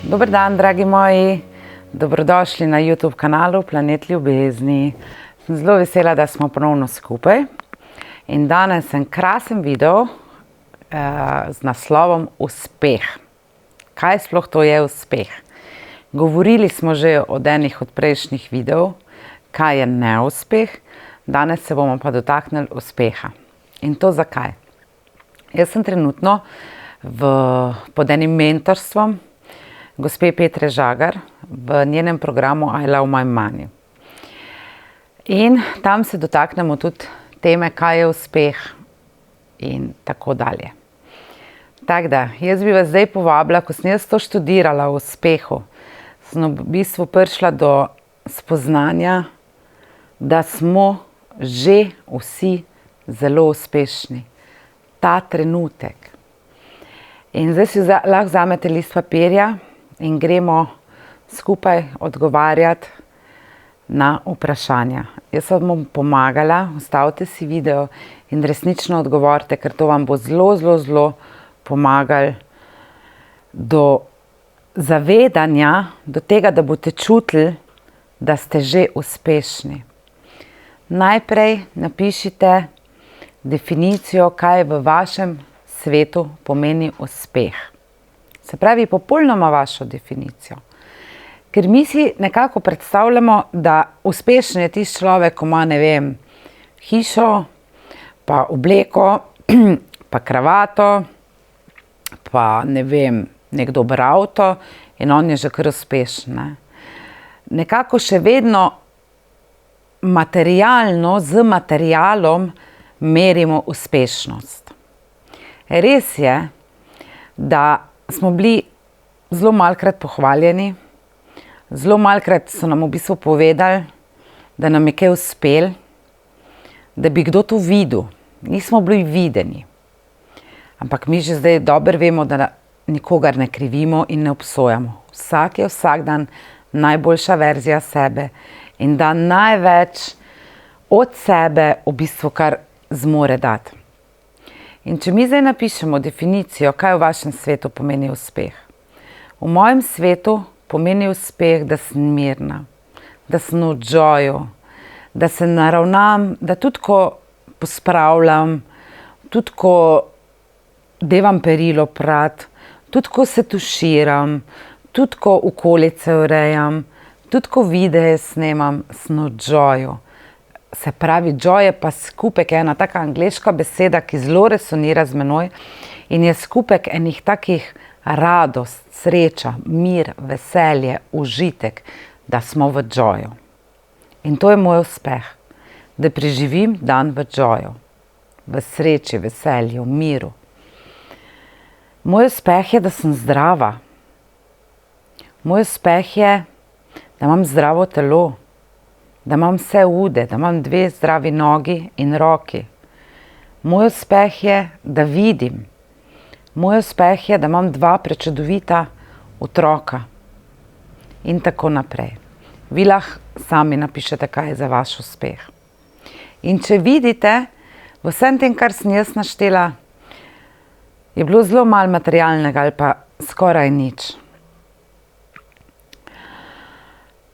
Dober dan, dragi moji, dobrodošli na YouTube kanalu Planet ljubezni. Sem zelo vesela, da smo ponovno skupaj in danes sem krasen video z naslovom Uspeh. Kaj sploh to je uspeh? Govorili smo že od enih od prejšnjih videov, kaj je neuspeh, danes se bomo pa dotaknili uspeha. In to zakaj? Jaz sem trenutno pod enim mentorstvom gospe Petre Žagar v njenem programu I Love My Money. In tam se dotaknemo tudi teme, kaj je uspeh in tako dalje. Tako da, jaz bi vas zdaj povabila, ko sem jaz to študirala o uspehu, sem v bistvu prišla do spoznanja, da smo že vsi zelo uspešni. Ta trenutek. In zdaj si lahko vzamete list papirja in gremo skupaj odgovarjati na vprašanja. Jaz vam bom pomagala, ustavite si video in resnično odgovorite, ker to vam bo zelo pomagali do zavedanja, do tega, da boste čutili, da ste že uspešni. Najprej napišite definicijo, kaj v vašem svetu pomeni uspeh. Se pravi, popolnoma vašo definicijo. Ker mi si nekako predstavljamo, da uspešen je tisti človek, ko ima, ne vem, hišo, pa obleko, pa kravato, pa ne vem, nek dober avto in on je že kar uspešen. Ne? Nekako še vedno materialno, z materialom merimo uspešnost. Res je, da smo bili zelo malokrat pohvaljeni, zelo malokrat so nam v bistvu povedali, da nam je kaj uspelo, da bi kdo to videl. Nismo bili videni. Ampak mi že zdaj dobro vemo, da nikogar ne krivimo in ne obsojamo. Vsak je vsak dan najboljša verzija sebe in da največ od sebe v bistvu kar zmore dati. In če mi zdaj napišemo definicijo, kaj v vašem svetu pomeni uspeh. V mojem svetu pomeni uspeh, da sem mirna, da sem v joyu, da se naravnam, da tudi ko pospravljam, tudi ko devam perilo prat, tudi ko se tuširam, tudi ko okolice urejam, tudi ko videe snemam, sem v joyu. Se pravi, joy je pa skupek, ena taka angleška beseda, ki zelo resonira z menoj in je skupek enih takih radost, sreča, mir, veselje, užitek, da smo v joyu. In to je moj uspeh, da preživim dan v joyu, v sreči, veselju, miru. Moj uspeh je, da sem zdrava. Moj uspeh je, da imam zdravo telo, da imam vse ude, da imam 2 zdravi nogi in roki. Moj uspeh je, da vidim. Moj uspeh je, da imam 2 prečudovita otroka. In tako naprej. Vi lahko sami napišete, kaj je za vaš uspeh. In če vidite, v vsem tem, kar sem jaz naštela, je bilo zelo malo materialnega ali pa skoraj nič.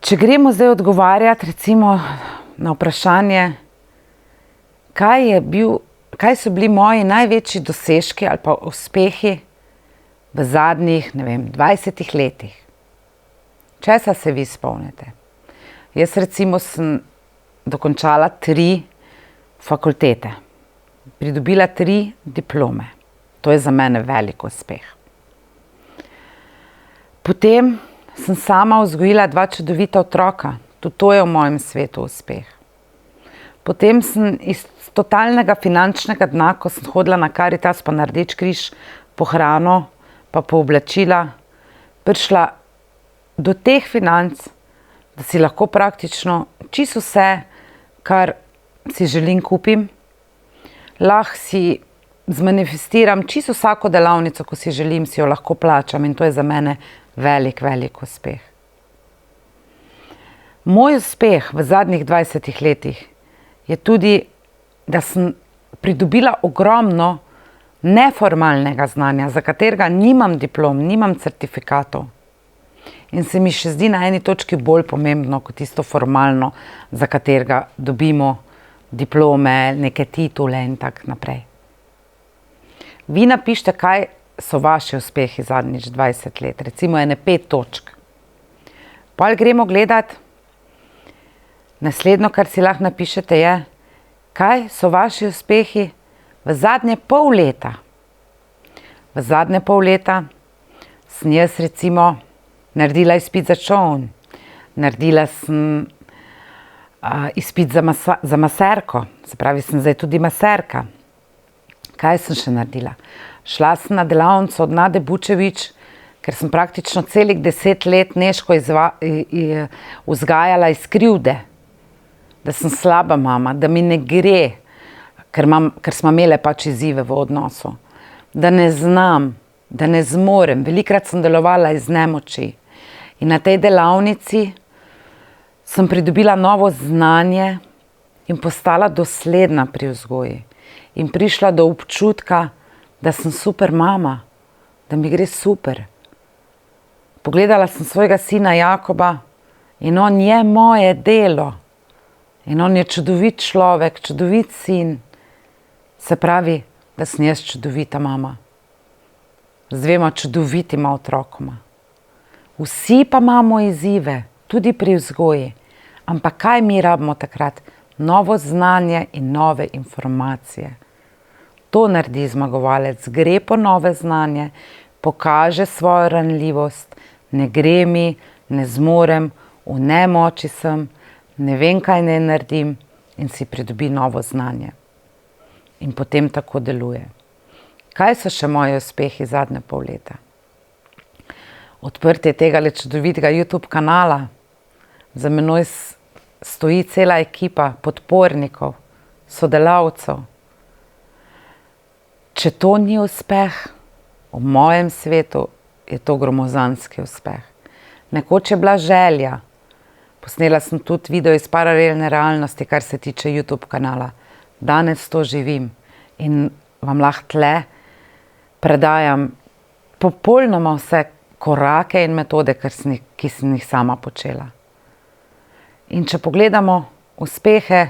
Če gremo zdaj odgovarjati recimo na vprašanje, kaj so bili moji največji dosežki ali pa uspehi v zadnjih, ne vem, 20 letih. Česa se vi spomnite? Jaz recimo sem dokončala 3 fakultete, pridobila 3 diplome. To je za mene velik uspeh. Potem sem sama vzgojila 2 čudovita otroka. Tudi to je v mojem svetu uspeh. Potem sem iz totalnega finančnega dna, ko sem hodila na Karitas pa na Rdeči križ po hrano pa po oblačila, prišla do teh financ, da si lahko praktično čisto vse, kar si želim, kupim. Lahko si zmanifestiram čisto vsako delavnico, ko si želim, si jo lahko plačam in to je za mene velik uspeh. Moj uspeh v zadnjih 20 letih je tudi, da sem pridobila ogromno neformalnega znanja, za katerega nimam diplom, nimam certifikatov. In se mi še zdi na eni točki bolj pomembno kot tisto formalno, za katerega dobimo diplome, neke titule in tako naprej. Vi napišite, kaj so vaši uspehi zadnjič 20 let, recimo ene 5 točk. Potem gremo gledati, naslednjo, kar si lahko napišete, je, kaj so vaši uspehi v zadnje pol leta. V zadnje pol leta sem jaz recimo naredila izpit za čoln, naredila sem izpit za maserko, se pravi, sem zdaj tudi maserka. Kaj sem še naredila? Šla sem na delavnico od Nade Bučevič, ker sem praktično celih 10 let Nežko vzgajala iz krivde, da sem slaba mama, da mi ne gre, ker smo imele pač izzive v odnosu, da ne znam, da ne zmorem. Velikokrat sem delovala iz nemoči. In na tej delavnici sem pridobila novo znanje in postala dosledna pri vzgoji. In prišla do občutka, da sem super mama, da mi gre super. Pogledala sem svojega sina Jakoba in on je moje delo. In on je čudovit človek, čudovit sin. Se pravi, da sem jaz čudovita mama. Z 2 čudovitima otrokoma. Vsi pa imamo izzive, tudi pri vzgoji. Ampak kaj mi rabimo takrat? Novo znanje in nove informacije. To naredi zmagovalec. Gre po nove znanje, pokaže svojo ranljivost, ne gre mi, ne zmorem, v nemoči sem, ne vem, kaj naj naredim in si pridobi novo znanje. In potem tako deluje. Kaj so še moji uspehi zadnje pol leta? Odprtje tega čudovitega YouTube kanala. Za menoj stoji cela ekipa podpornikov, sodelavcev. Če to ni uspeh, v mojem svetu je to gromozanski uspeh. Nekoč je bila želja. Posnela sem tudi video iz paralelne realnosti, kar se tiče YouTube kanala. Danes to živim in vam lahko tle predajam popolnoma vse korake in metode, ki sem jih sama počela. In če pogledamo uspehe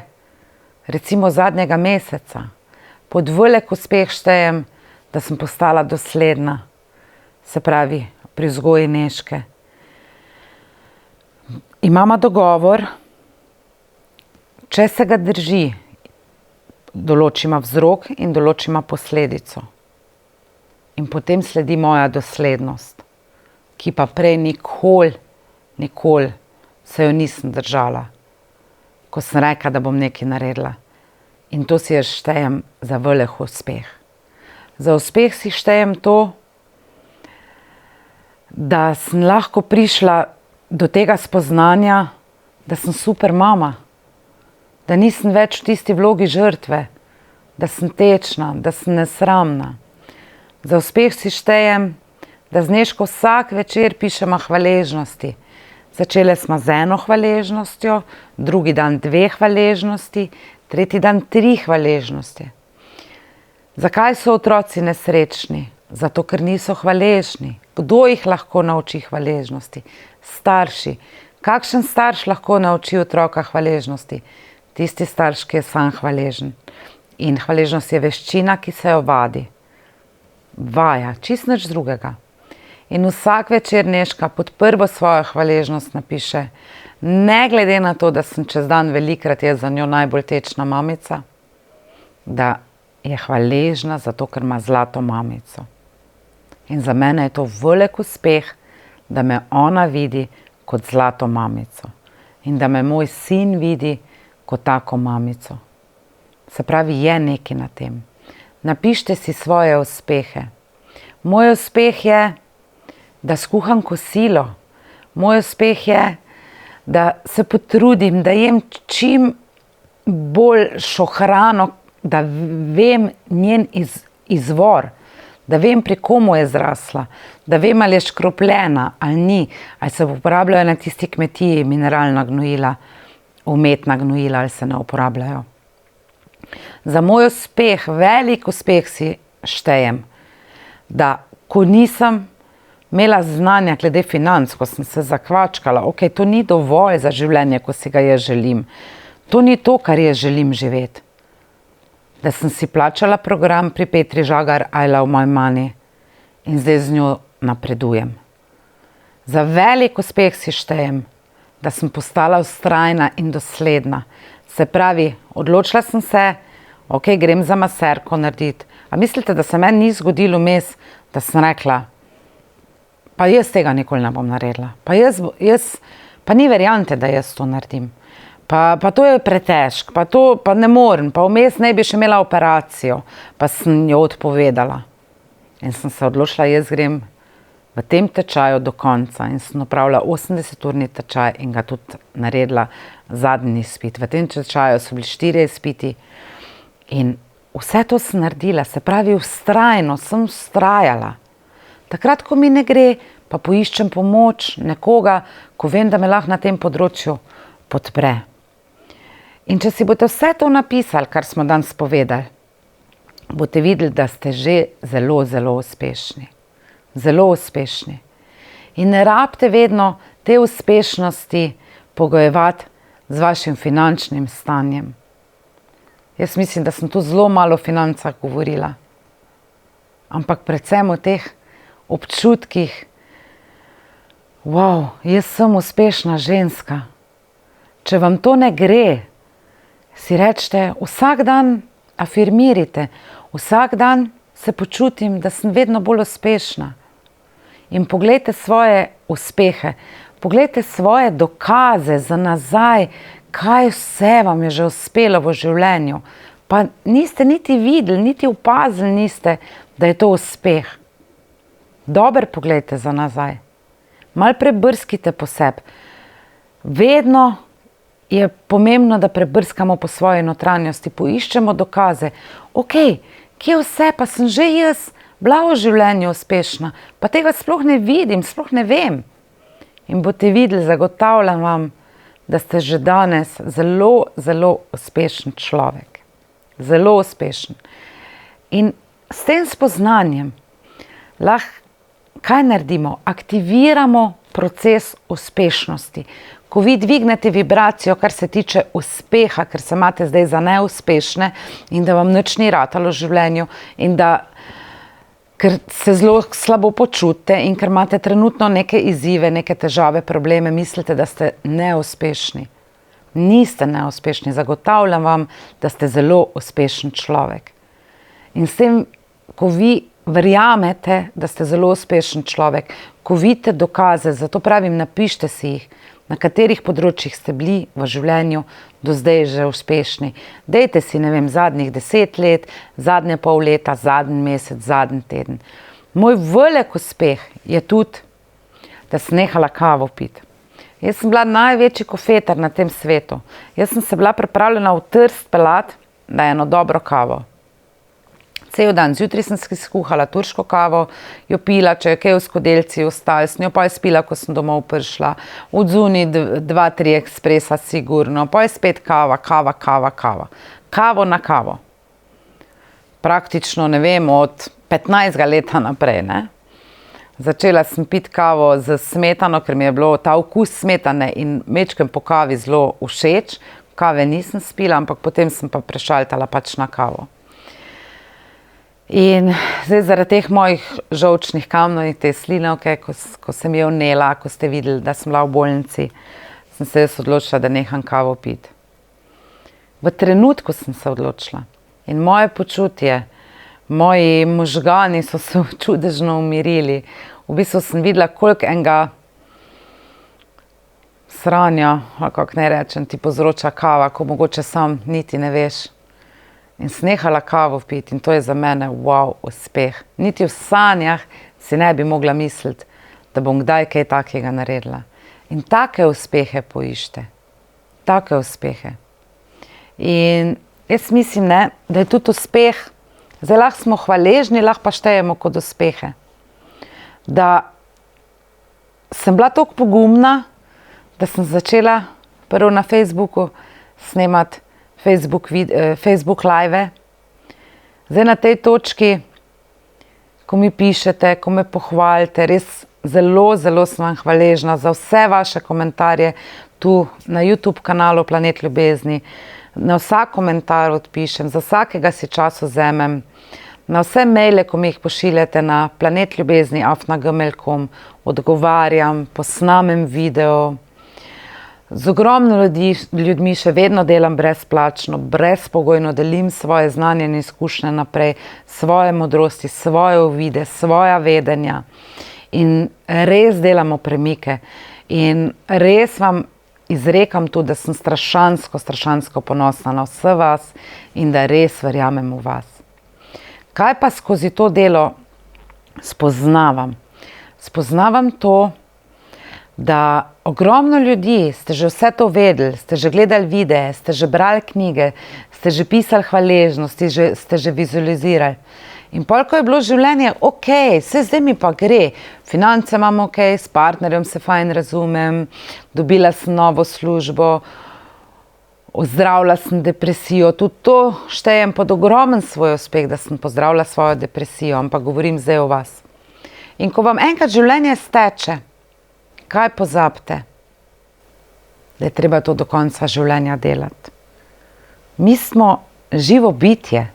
recimo zadnjega meseca, pod velik uspeh štejem, da sem postala dosledna, se pravi pri vzgoji Nežke. Imamo dogovor, če se ga drži, določima vzrok in določima posledico. In potem sledi moja doslednost, ki pa prej nikoli se jo nisem držala, ko sem rekla, da bom nekaj naredila. In to si jaz štejem za velik uspeh. Za uspeh si štejem to, da sem lahko prišla do tega spoznanja, da sem super mama, da nisem več v tisti vlogi žrtve, da sem tečna, da sem nesramna. Za uspeh si štejem, da z Nežko vsak večer pišemo hvaležnosti. Začele smo z 1 hvaležnostjo, drugi dan 2 hvaležnosti, tretji dan 3 hvaležnosti. Zakaj so otroci nesrečni? Zato, ker niso hvaležni. Kdo jih lahko nauči hvaležnosti? Starši. Kakšen starš lahko nauči otroka hvaležnosti? Tisti starš, ki je sam hvaležen. In hvaležnost je veščina, ki se jo vadi. Vaja, čisto nič drugega. In vsak večer Nežka pod prvo svojo hvaležnost napiše, ne glede na to, da sem čez dan velikrat jaz za njo najbolj tečna mamica, da je hvaležna zato, ker ima zlato mamico. In za mene je to velik uspeh, da me ona vidi kot zlato mamico. In da me moj sin vidi kot tako mamico. Se pravi, je nekaj na tem. Napišite si svoje uspehe. Moj uspeh je, da skuham kosilo. Moj uspeh je, da se potrudim, da jem čim boljšo hrano, da vem njen izvor, da vem, pri komu je zrasla, da vem, ali je škropljena ali ni, ali se uporabljajo na tisti kmetiji mineralna gnojila, umetna gnojila ali se ne uporabljajo. Za moj uspeh, velik uspeh si štejem, da ko nisem imela znanja glede financ, ko sem se zakvačkala, ok, to ni dovolj za življenje, ko si ga jaz želim. To ni to, kar jaz želim živeti. Da sem si plačala program pri Petri Žagar I Love My Money in zdaj z njo napredujem. Za velik uspeh si štejem, da sem postala vztrajna in dosledna. Se pravi, odločila sem se, ok, grem za maserko narediti. A mislite, da se meni ni zgodilo vmes, da sem rekla, pa jaz tega nikoli ne bom naredila. Pa ni variante, da jaz to naredim. Pa to je pretežk, pa ne morem, pa vmes ne bi še imela operacijo, pa sem jo odpovedala. In sem se odločila, jaz grem v tem tečaju do konca in sem opravila 80-urni tečaj in ga tudi naredila zadnji izpit. V tem tečaju so bili 4 izpiti in vse to sem naredila, se pravi vztrajno, sem vztrajala. Takrat, ko mi ne gre, pa poiščem pomoč nekoga, ko vem, da me lahko na tem področju podpre. In če si boste vse to napisali, kar smo danes povedali, boste videli, da ste že zelo, zelo uspešni. Zelo uspešni. In ne rabite vedno te uspešnosti pogojevati z vašim finančnim stanjem. Jaz mislim, da sem tu zelo malo o financah govorila. Ampak predvsem o teh občutkih, wow, jaz sem uspešna ženska. Če vam to ne gre, si rečete, vsak dan afirmirite, vsak dan se počutim, da sem vedno bolj uspešna. In poglejte svoje uspehe, poglejte svoje dokaze za nazaj, kaj vse vam je že uspelo v življenju. Pa niste niti videli, niti opazili niste, da je to uspeh. Dobro poglejte za nazaj. Malo prebrskite po sebi. Vedno je pomembno, da prebrskamo po svoji notranjosti, poiščemo dokaze. Ok, kje vse pa sem že jaz bila v življenju uspešna, pa tega sploh ne vidim, sploh ne vem. In boste videli, zagotavljam vam, da ste že danes zelo, zelo uspešen človek. Zelo uspešen. In s tem spoznanjem lahko kaj naredimo? Aktiviramo proces uspešnosti. Ko vi dvignete vibracijo, kar se tiče uspeha, ker se imate zdaj za neuspešne in da vam nič ni ratalo v življenju in da ker se zelo slabo počutite in ker imate trenutno neke izzive, neke težave, probleme, mislite, da ste neuspešni. Niste neuspešni, zagotavljam vam, da ste zelo uspešen človek. In s tem, ko vi verjamete, da ste zelo uspešen človek, ko vidite dokaze, zato pravim, napišite si jih, na katerih področjih ste bili v življenju do zdaj že uspešni. Dejte si, ne vem, zadnjih 10 let, zadnje pol leta, zadnji mesec, zadnji teden. Moj velik uspeh je tudi, da sem nehala kavo piti. Jaz sem bila največji kofetar na tem svetu. Jaz sem se bila pripravljena v Trst peljati na eno dobro kavo. Cel dan, zjutraj sem si skuhala turško kavo, jo pila, če je kaj v skodelici ostalo, s njo pa je spila, ko sem domov prišla. Odzunaj 2-3 ekspresa sigurno, pa je spet kava. Kavo na kavo. Praktično, ne vem, od 15 leta naprej, ne. Začela sem piti kavo z smetano, ker mi je bilo ta okus smetane in mečkem po kavi zelo všeč. Kave nisem spila, ampak potem sem pa prešaltala pač na kavo. In zdaj zaradi teh mojih žolčnih kamnov in te slinavke, ko sem jo vnela, ko ste videli, da sem bila v bolnici, sem se jaz odločila, da neham kavo piti. V trenutku sem se odločila. In moje počutje, moji možgani so se čudežno umirili. V bistvu sem videla, koliko enega sranja, kako ne rečem, ti povzroča kava, ko mogoče sam niti ne veš. In sem nehala kavo piti in to je za mene wow, uspeh. Niti v sanjah si ne bi mogla misliti, da bom kdaj kaj takega naredila. In take uspehe poiščite. Take uspehe. In jaz mislim, ne, da je tudi uspeh, zdaj lahko smo hvaležni, lahko pa štejemo kot uspehe. Da sem bila toliko pogumna, da sem začela prvo na Facebooku snemati Facebook live. Zdaj na tej točki, ko mi pišete, ko me pohvalite, res zelo, zelo sem vam hvaležna za vse vaše komentarje tu na YouTube kanalu Planet Ljubezni. Na vsak komentar odpišem, za vsakega si čas vzamem. Na vse maile, ko mi jih pošiljate na planetljubezni@gmail.com, odgovarjam, posnamem video. Z ogromno ljudmi še vedno delam brezplačno, brezpogojno delim svoje znanje in izkušnje naprej, svoje modrosti, svoje uvide, svoja vedenja. In res delamo premike. In res vam izrekam tudi, da sem strašansko ponosna na vse vas in da res verjamem v vas. Kaj pa skozi to delo spoznavam? Spoznavam to, da ogromno ljudi ste že vse to vedeli, ste že gledali videe, ste že brali knjige, ste že pisali hvaležnosti, ste že vizualizirali. In pol, ko je bilo življenje ok, zdaj mi pa gre, finance imam ok, s partnerjem se fajn razumem, dobila sem novo službo, ozdravila sem depresijo, tudi to štejem pod ogromen svoj uspeh, da sem pozdravila svojo depresijo, ampak govorim zdaj o vas. In ko vam enkrat življenje steče, kaj pozabite? Da je treba to do konca življenja delati. Mi smo živo bitje,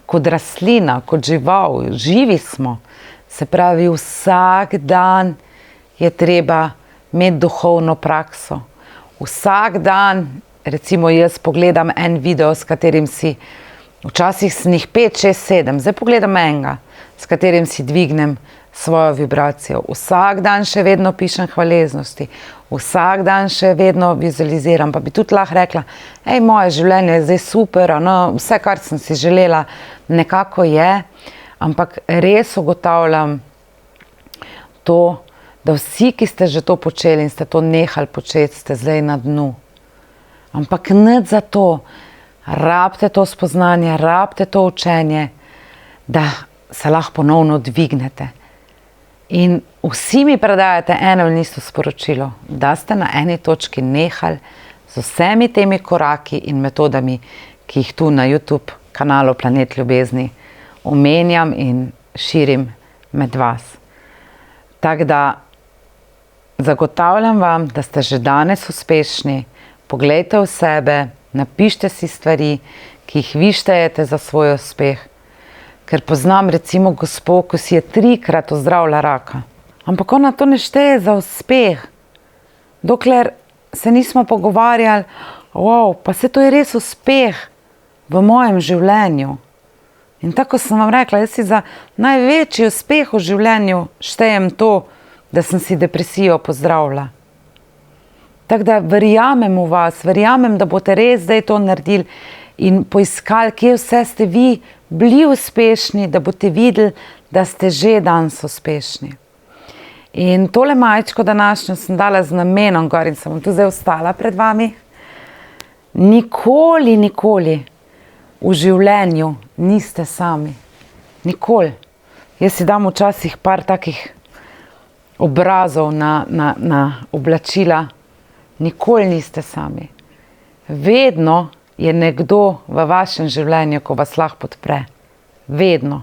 kot rastlina, kot žival, živi smo. Se pravi, vsak dan je treba imeti duhovno prakso. Vsak dan, recimo jaz pogledam en video, s katerim si, včasih sem jih 5, 6, 7, zdaj pogledam enega, s katerim si dvignem svojo vibracijo. Vsak dan še vedno pišem hvaležnosti, vsak dan še vedno vizualiziram, pa bi tudi lahko rekla, moje življenje je zdaj super, vse, kar sem si želela, nekako je, ampak res ugotavljam to, da vsi, ki ste že to počeli in ste to nehali početi, ste zdaj na dnu. Ampak nič za to, rabite to spoznanje, rabite to učenje, da se lahko ponovno dvignete. In vsi mi predajate eno in isto sporočilo, da ste na eni točki nehali z vsemi temi koraki in metodami, ki jih tu na YouTube kanalu Planet Ljubezni omenjam in širim med vas. Tako da zagotavljam vam, da ste že danes uspešni, poglejte v sebe, napišite si stvari, ki jih vi štejete za svoj uspeh. Ker poznam recimo gospo, ko si je 3-krat ozdravila raka. Ampak ona to ne šteje za uspeh. Dokler se nismo pogovarjali, pa se to je res uspeh v mojem življenju. In tako sem vam rekla, jaz si za največji uspeh v življenju štejem to, da sem si depresijo pozdravila. Tako da verjamem v vas, verjamem, da boste res zdaj to naredili in poiskali, kje vse ste vi bili uspešni, da boste videli, da ste že danes uspešni. In tole majčko današnjo sem dala z namenom gor in sem tu zdaj ostala pred vami. Nikoli v življenju niste sami. Nikoli. Jaz si dam včasih par takih obrazov na oblačila. Nikoli niste sami. Vedno je nekdo v vašem življenju, ko vas lahko podpre. Vedno.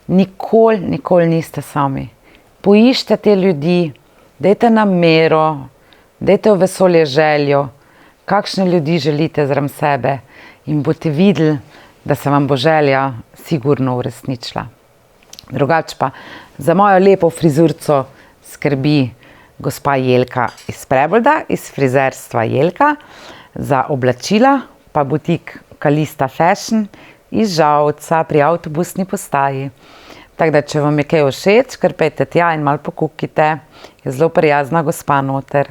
Nikoli niste sami. Poiščite te ljudi, dajte namero, dajte v vesolje željo, kakšne ljudi želite zraven sebe in boste videli, da se vam bo želja sigurno uresničila. Drugače pa za mojo lepo frizurco skrbi gospa Jelka iz Prebolda, iz frizerstva Jelka, za oblačila pa butik Kalista Fashion iz Žalca pri avtobusni postaji. Tako da, če vam je kaj všeč, kar pejte tja in malo pokukite, je zelo prijazna gospa noter.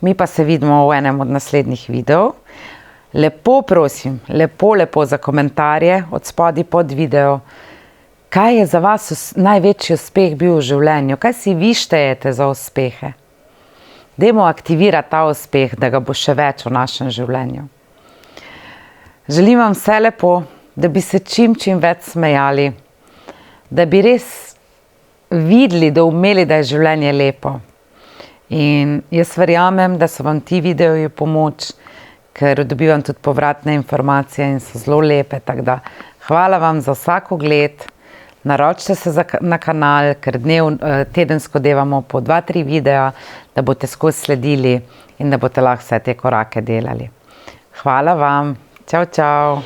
Mi pa se vidimo v enem od naslednjih videov. Lepo prosim, lepo za komentarje od spodaj pod video. Kaj je za vas največji uspeh bil v življenju? Kaj si vi štejete za uspehe? Dajmo aktivirati ta uspeh, da ga bo še več v našem življenju. Želim vam vse lepo, da bi se čim več smejali, da bi res videli, da umeli, da je življenje lepo. In jaz verjamem, da so vam ti videoji pomoč, ker dobivam tudi povratne informacije in so zelo lepe. Tako da hvala vam za vsak ogled, Naročite se na kanal, ker tedensko delamo po 2-3 videa, da boste skozi sledili in da boste lahko vse te korake delali. Hvala vam. Čau, čau.